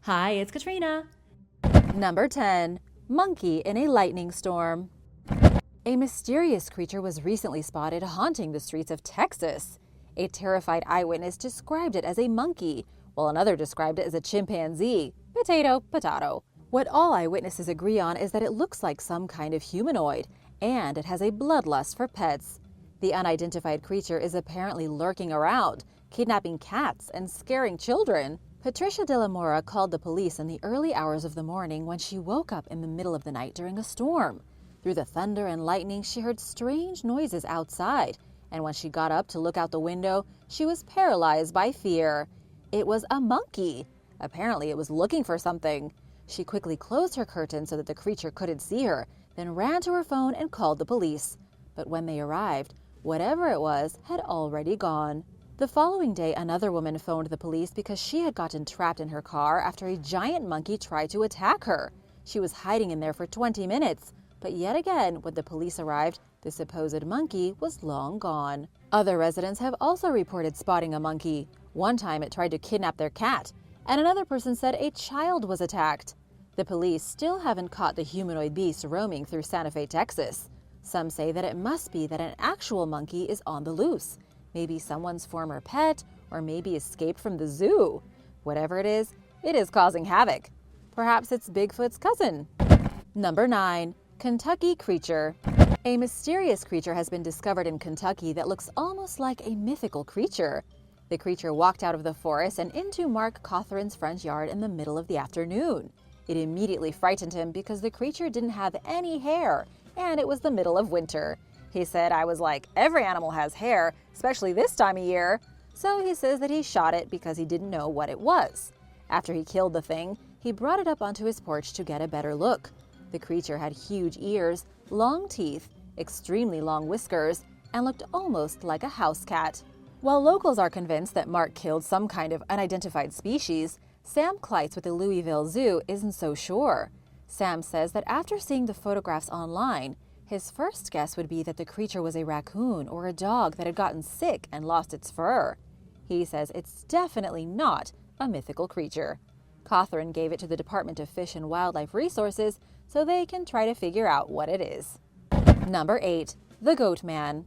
Hi, it's Katrina. Number 10. Monkey in a lightning storm. A mysterious creature was recently spotted haunting the streets of Texas. A terrified eyewitness described it as a monkey, while another described it as a chimpanzee. Potato, potato. What all eyewitnesses agree on is that it looks like some kind of humanoid, and it has a bloodlust for pets. The unidentified creature is apparently lurking around, kidnapping cats and scaring children. Patricia de la Mora called the police in the early hours of the morning when she woke up in the middle of the night during a storm. Through the thunder and lightning, she heard strange noises outside, and when she got up to look out the window, she was paralyzed by fear. It was a monkey. Apparently, it was looking for something. She quickly closed her curtain so that the creature couldn't see her, then ran to her phone and called the police. But when they arrived, whatever it was had already gone. The following day, another woman phoned the police because she had gotten trapped in her car after a giant monkey tried to attack her. She was hiding in there for 20 minutes, but yet again, when the police arrived, the supposed monkey was long gone. Other residents have also reported spotting a monkey. One time it tried to kidnap their cat, and another person said a child was attacked. The police still haven't caught the humanoid beast roaming through Santa Fe, Texas. Some say that it must be that an actual monkey is on the loose. Maybe someone's former pet, or maybe escaped from the zoo. Whatever it is causing havoc. Perhaps it's Bigfoot's cousin. Number 9. Kentucky creature. A mysterious creature has been discovered in Kentucky that looks almost like a mythical creature. The creature walked out of the forest and into Mark Cothran's front yard in the middle of the afternoon. It immediately frightened him because the creature didn't have any hair, and it was the middle of winter. He said, "I was like, every animal has hair, especially this time of year." So he says that he shot it because he didn't know what it was. After he killed the thing, he brought it up onto his porch to get a better look. The creature had huge ears, long teeth, extremely long whiskers, and looked almost like a house cat. While locals are convinced that Mark killed some kind of unidentified species, Sam Kleitz with the Louisville Zoo isn't so sure. Sam says that after seeing the photographs online, his first guess would be that the creature was a raccoon or a dog that had gotten sick and lost its fur. He says it's definitely not a mythical creature. Cothran gave it to the Department of Fish and Wildlife Resources so they can try to figure out what it is. Number 8. The Goat Man.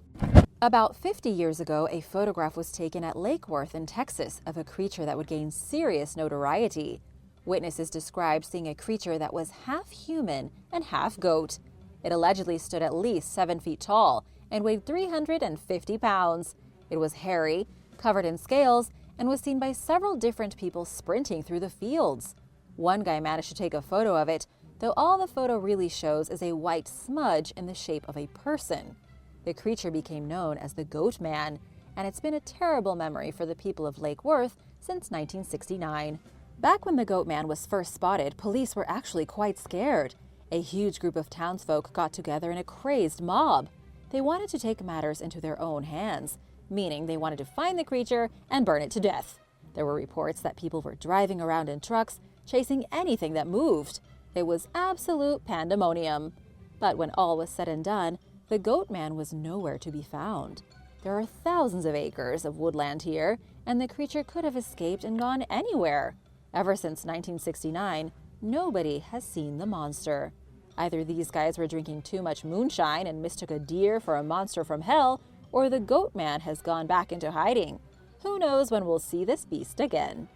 About 50 years ago, a photograph was taken at Lake Worth in Texas of a creature that would gain serious notoriety. Witnesses described seeing a creature that was half human and half goat. It allegedly stood at least 7 feet tall and weighed 350 pounds. It was hairy, covered in scales, and was seen by several different people sprinting through the fields. One guy managed to take a photo of it, though all the photo really shows is a white smudge in the shape of a person. The creature became known as the Goat Man, and it's been a terrible memory for the people of Lake Worth since 1969. Back when the Goat Man was first spotted, police were actually quite scared. A huge group of townsfolk got together in a crazed mob. They wanted to take matters into their own hands, meaning they wanted to find the creature and burn it to death. There were reports that people were driving around in trucks, chasing anything that moved. It was absolute pandemonium. But when all was said and done, the Goat Man was nowhere to be found. There are thousands of acres of woodland here, and the creature could have escaped and gone anywhere. Ever since 1969, nobody has seen the monster. Either these guys were drinking too much moonshine and mistook a deer for a monster from hell, or the Goat Man has gone back into hiding. Who knows when we'll see this beast again?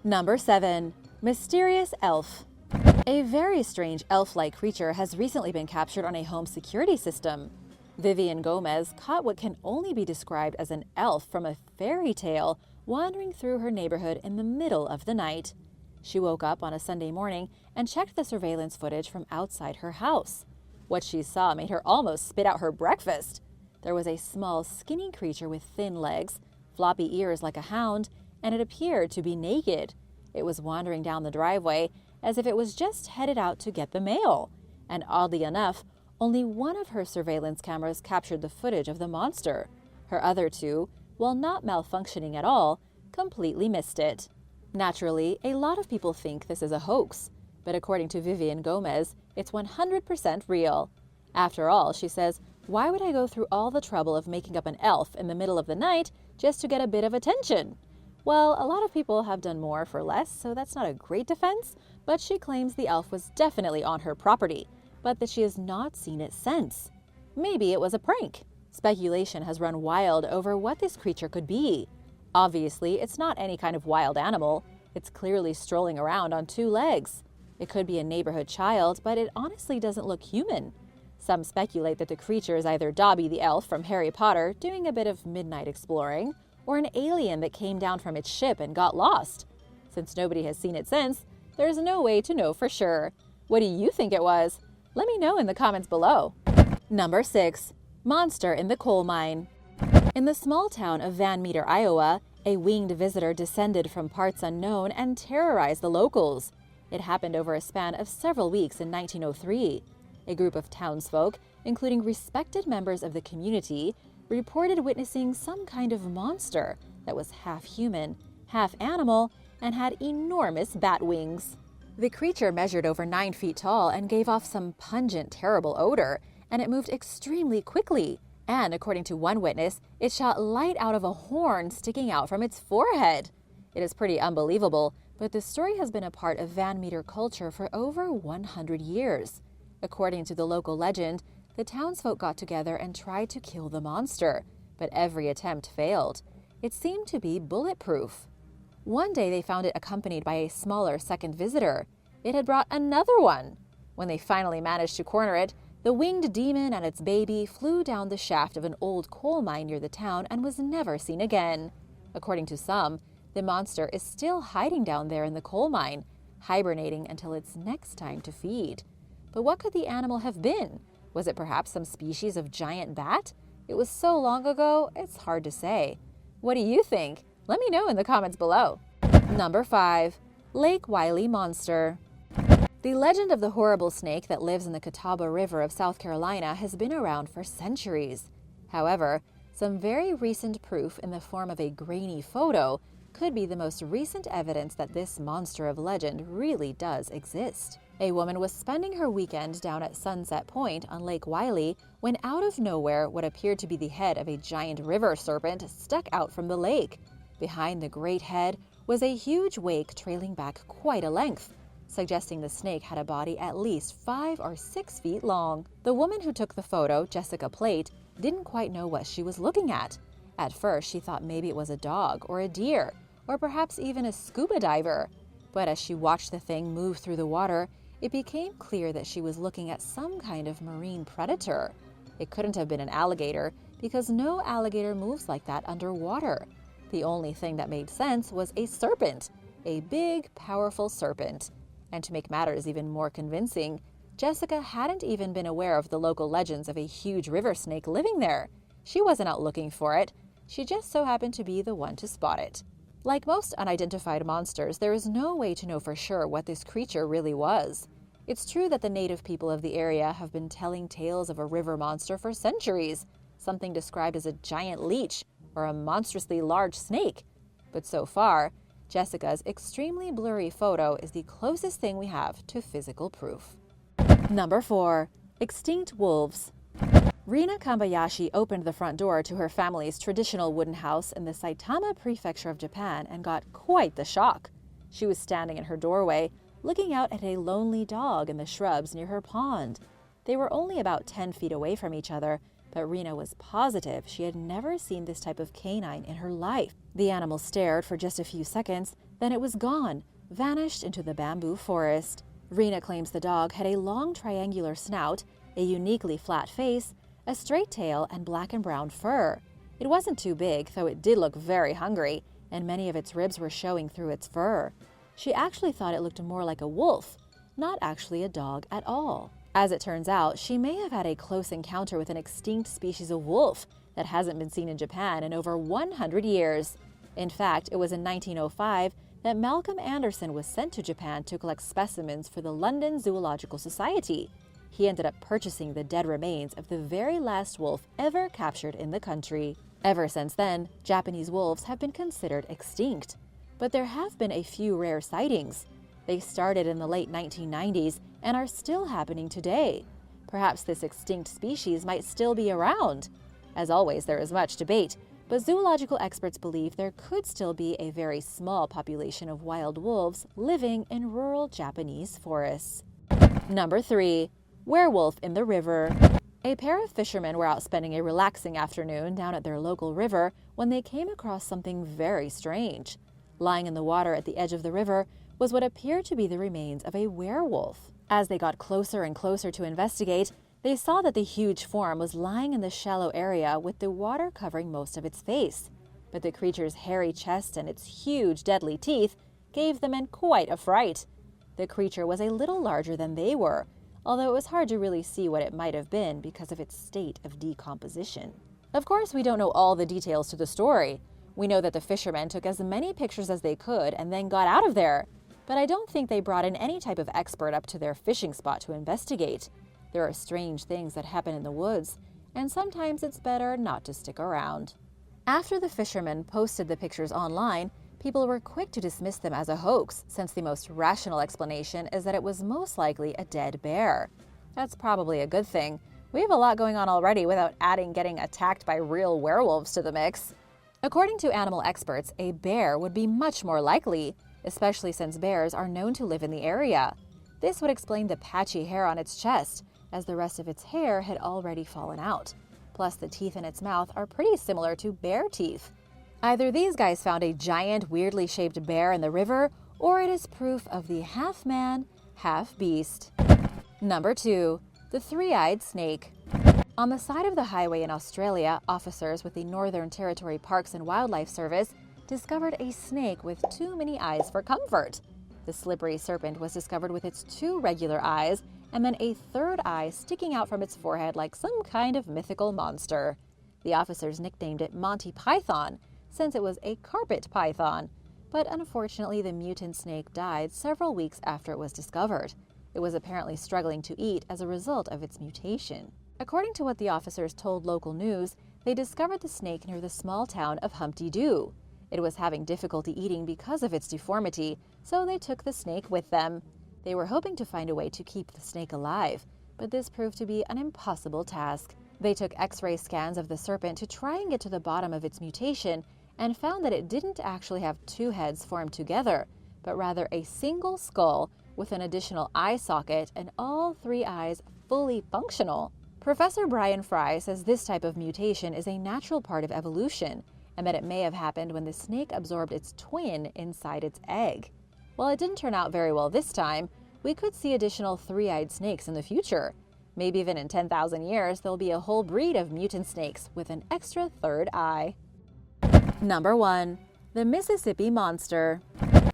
Number 7. Mysterious elf. A very strange elf-like creature has recently been captured on a home security system. Vivian Gomez caught what can only be described as an elf from a fairy tale wandering through her neighborhood in the middle of the night. She woke up on a Sunday morning and checked the surveillance footage from outside her house. What she saw made her almost spit out her breakfast. There was a small, skinny creature with thin legs, floppy ears like a hound, and it appeared to be naked. It was wandering down the driveway as if it was just headed out to get the mail. And oddly enough, only one of her surveillance cameras captured the footage of the monster. Her other two, while not malfunctioning at all, completely missed it. Naturally, a lot of people think this is a hoax, but according to Vivian Gomez, it's 100% real. After all, she says, why would I go through all the trouble of making up an elf in the middle of the night just to get a bit of attention? Well, a lot of people have done more for less, so that's not a great defense, but she claims the elf was definitely on her property, but that she has not seen it since. Maybe it was a prank. Speculation has run wild over what this creature could be. Obviously, it's not any kind of wild animal. It's clearly strolling around on two legs. It could be a neighborhood child, but it honestly doesn't look human. Some speculate that the creature is either Dobby the elf from Harry Potter doing a bit of midnight exploring, or an alien that came down from its ship and got lost. Since nobody has seen it since, there's no way to know for sure. What do you think it was? Let me know in the comments below. Number 6. Monster in the Coal Mine. In the small town of Van Meter, Iowa, a winged visitor descended from parts unknown and terrorized the locals. It happened over a span of several weeks in 1903. A group of townsfolk, including respected members of the community, reported witnessing some kind of monster that was half human, half animal, and had enormous bat wings. The creature measured over 9 feet tall and gave off some pungent, terrible odor, and it moved extremely quickly. And according to one witness, it shot light out of a horn sticking out from its forehead. It is pretty unbelievable, but the story has been a part of Van Meter culture for over 100 years. According to the local legend, the townsfolk got together and tried to kill the monster, but every attempt failed. It seemed to be bulletproof. One day they found it accompanied by a smaller second visitor. It had brought another one. When they finally managed to corner it, the winged demon and its baby flew down the shaft of an old coal mine near the town and was never seen again. According to some, the monster is still hiding down there in the coal mine, hibernating until its next time to feed. But what could the animal have been? Was it perhaps some species of giant bat? It was so long ago, it's hard to say. What do you think? Let me know in the comments below. Number 5. Lake Wylie Monster. The legend of the horrible snake that lives in the Catawba River of South Carolina has been around for centuries. However, some very recent proof in the form of a grainy photo could be the most recent evidence that this monster of legend really does exist. A woman was spending her weekend down at Sunset Point on Lake Wylie when out of nowhere what appeared to be the head of a giant river serpent stuck out from the lake. Behind the great head was a huge wake trailing back quite a length, suggesting the snake had a body at least 5 or 6 feet long. The woman who took the photo, Jessica Plate, didn't quite know what she was looking at. At first, she thought maybe it was a dog or a deer, or perhaps even a scuba diver. But as she watched the thing move through the water, it became clear that she was looking at some kind of marine predator. It couldn't have been an alligator, because no alligator moves like that underwater. The only thing that made sense was a serpent, a big, powerful serpent. And to make matters even more convincing, Jessica hadn't even been aware of the local legends of a huge river snake living there. She wasn't out looking for it. She just so happened to be the one to spot it. Like most unidentified monsters, there is no way to know for sure what this creature really was. It's true that the native people of the area have been telling tales of a river monster for centuries, something described as a giant leech or a monstrously large snake. But so far, Jessica's extremely blurry photo is the closest thing we have to physical proof. Number 4. Extinct wolves. Rina Kambayashi opened the front door to her family's traditional wooden house in the Saitama Prefecture of Japan and got quite the shock. She was standing in her doorway, looking out at a lonely dog in the shrubs near her pond. They were only about 10 feet away from each other, but Rina was positive she had never seen this type of canine in her life. The animal stared for just a few seconds, then it was gone, vanished into the bamboo forest. Rina claims the dog had a long triangular snout, a uniquely flat face, a straight tail, and black and brown fur. It wasn't too big, though it did look very hungry, and many of its ribs were showing through its fur. She actually thought it looked more like a wolf, not actually a dog at all. As it turns out, she may have had a close encounter with an extinct species of wolf that hasn't been seen in Japan in over 100 years. In fact, it was in 1905 that Malcolm Anderson was sent to Japan to collect specimens for the London Zoological Society. He ended up purchasing the dead remains of the very last wolf ever captured in the country. Ever since then, Japanese wolves have been considered extinct. But there have been a few rare sightings. They started in the late 1990s and are still happening today. Perhaps this extinct species might still be around. As always, there is much debate, but zoological experts believe there could still be a very small population of wild wolves living in rural Japanese forests. Number 3. Werewolf in the river. A pair of fishermen were out spending a relaxing afternoon down at their local river when they came across something very strange. Lying in the water at the edge of the river was what appeared to be the remains of a werewolf. As they got closer and closer to investigate, they saw that the huge form was lying in the shallow area with the water covering most of its face. But the creature's hairy chest and its huge deadly teeth gave the men quite a fright. The creature was a little larger than they were, although it was hard to really see what it might have been because of its state of decomposition. Of course, we don't know all the details to the story. We know that the fishermen took as many pictures as they could and then got out of there. But I don't think they brought in any type of expert up to their fishing spot to investigate. There are strange things that happen in the woods, and sometimes it's better not to stick around. After the fishermen posted the pictures online, people were quick to dismiss them as a hoax, since the most rational explanation is that it was most likely a dead bear. That's probably a good thing. We have a lot going on already without adding getting attacked by real werewolves to the mix. According to animal experts, a bear would be much more likely, especially since bears are known to live in the area. This would explain the patchy hair on its chest, as the rest of its hair had already fallen out. Plus, the teeth in its mouth are pretty similar to bear teeth. Either these guys found a giant, weirdly shaped bear in the river, or it is proof of the half-man, half-beast. Number 2. The three-eyed snake. On the side of the highway in Australia, officers with the Northern Territory Parks and Wildlife Service discovered a snake with too many eyes for comfort. The slippery serpent was discovered with its 2 regular eyes and then a 3rd eye sticking out from its forehead like some kind of mythical monster. The officers nicknamed it Monty Python, since it was a carpet python, but unfortunately the mutant snake died several weeks after it was discovered. It was apparently struggling to eat as a result of its mutation. According to what the officers told local news, they discovered the snake near the small town of Humpty Doo. It was having difficulty eating because of its deformity, so they took the snake with them. They were hoping to find a way to keep the snake alive, but this proved to be an impossible task. They took X-ray scans of the serpent to try and get to the bottom of its mutation and found that it didn't actually have 2 heads formed together, but rather a single skull with an additional eye socket and all 3 eyes fully functional. Professor Brian Fry says this type of mutation is a natural part of evolution, and that it may have happened when the snake absorbed its twin inside its egg. While it didn't turn out very well this time, we could see additional three-eyed snakes in the future. Maybe even in 10,000 years, there'll be a whole breed of mutant snakes with an extra 3rd eye. Number 1. The Mississippi Monster.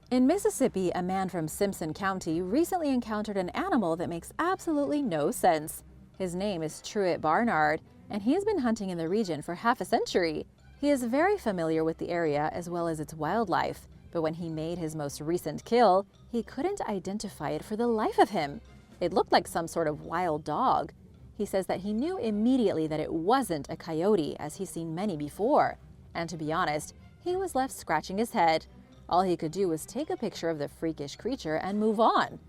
In Mississippi, a man from Simpson County recently encountered an animal that makes absolutely no sense. His name is Truett Barnard, and he's been hunting in the region for half a century. He is very familiar with the area as well as its wildlife, but when he made his most recent kill, he couldn't identify it for the life of him. It looked like some sort of wild dog. He says that he knew immediately that it wasn't a coyote, as he's seen many before. And to be honest, he was left scratching his head. All he could do was take a picture of the freakish creature and move on.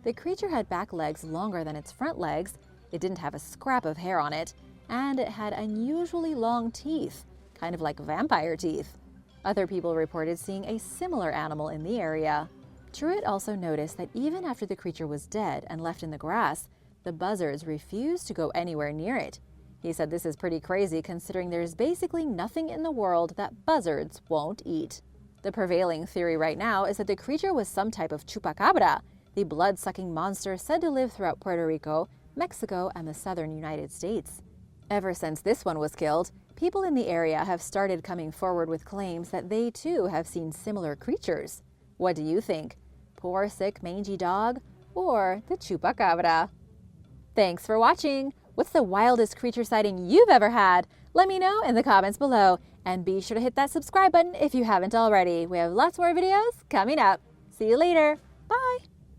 The creature had back legs longer than its front legs, it didn't have a scrap of hair on it, and it had unusually long teeth, kind of like vampire teeth. Other people reported seeing a similar animal in the area. Truett also noticed that even after the creature was dead and left in the grass, the buzzards refused to go anywhere near it. He said this is pretty crazy considering there's basically nothing in the world that buzzards won't eat. The prevailing theory right now is that the creature was some type of chupacabra, the blood-sucking monster said to live throughout Puerto Rico, Mexico, and the southern United States. Ever since this one was killed, people in the area have started coming forward with claims that they too have seen similar creatures. What do you think? Poor, sick, mangy dog, or the chupacabra? Thanks for watching! What's the wildest creature sighting you've ever had? Let me know in the comments below, and be sure to hit that subscribe button if you haven't already. We have lots more videos coming up. See you later. Bye!